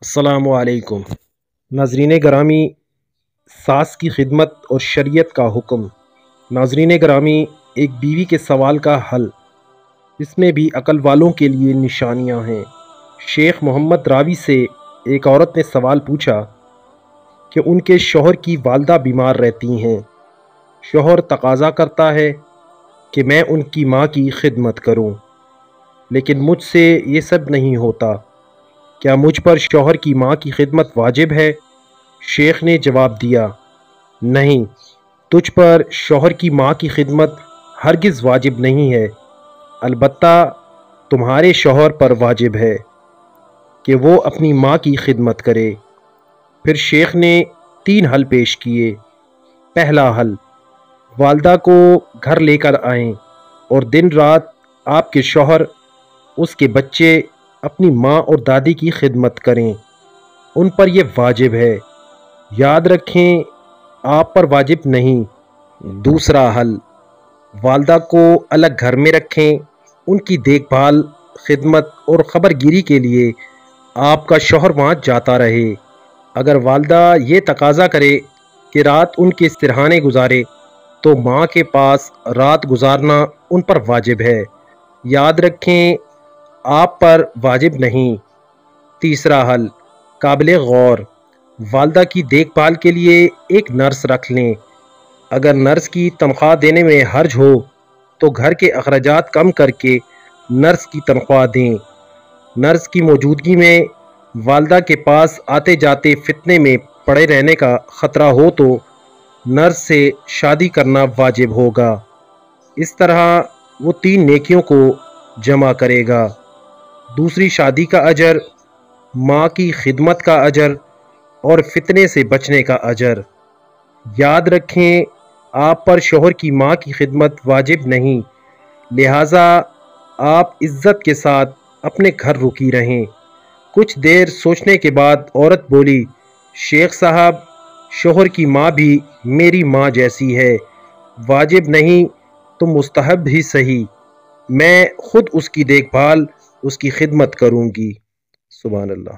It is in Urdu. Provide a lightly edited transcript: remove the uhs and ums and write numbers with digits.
السلام علیکم ناظرین گرامی، ساس کی خدمت اور شریعت کا حکم۔ ناظرین گرامی، ایک بیوی کے سوال کا حل، اس میں بھی عقل والوں کے لیے نشانیاں ہیں۔ شیخ محمد راوی سے ایک عورت نے سوال پوچھا کہ ان کے شوہر کی والدہ بیمار رہتی ہیں۔ شوہر تقاضا کرتا ہے کہ میں ان کی ماں کی خدمت کروں، لیکن مجھ سے یہ سب نہیں ہوتا، کیا مجھ پر شوہر کی ماں کی خدمت واجب ہے؟ شیخ نے جواب دیا، نہیں، تجھ پر شوہر کی ماں کی خدمت ہرگز واجب نہیں ہے، البتہ تمہارے شوہر پر واجب ہے کہ وہ اپنی ماں کی خدمت کرے۔ پھر شیخ نے 3 حل پیش کیے۔ پہلا حل، والدہ کو گھر لے کر آئیں اور دن رات آپ کے شوہر، اس کے بچے اپنی ماں اور دادی کی خدمت کریں، ان پر یہ واجب ہے، یاد رکھیں آپ پر واجب نہیں۔ دوسرا حل، والدہ کو الگ گھر میں رکھیں، ان کی دیکھ بھال، خدمت اور خبر گیری کے لیے آپ کا شوہر وہاں جاتا رہے۔ اگر والدہ یہ تقاضا کرے کہ رات ان کے سرہانے گزارے تو ماں کے پاس رات گزارنا ان پر واجب ہے، یاد رکھیں آپ پر واجب نہیں۔ تیسرا حل، قابل غور، والدہ کی دیکھ بھال کے لیے ایک نرس رکھ لیں۔ اگر نرس کی تنخواہ دینے میں حرج ہو تو گھر کے اخراجات کم کر کے نرس کی تنخواہ دیں۔ نرس کی موجودگی میں والدہ کے پاس آتے جاتے فتنے میں پڑے رہنے کا خطرہ ہو تو نرس سے شادی کرنا واجب ہوگا۔ اس طرح وہ 3 نیکیوں کو جمع کرے گا: دوسری شادی کا اجر، ماں کی خدمت کا اجر اور فتنے سے بچنے کا اجر۔ یاد رکھیں آپ پر شوہر کی ماں کی خدمت واجب نہیں، لہٰذا آپ عزت کے ساتھ اپنے گھر رکی رہیں۔ کچھ دیر سوچنے کے بعد عورت بولی، شیخ صاحب، شوہر کی ماں بھی میری ماں جیسی ہے، واجب نہیں تو مستحب ہی صحیح، میں خود اس کی دیکھ بھال، اس کی خدمت کروں گی۔ سبحان اللہ۔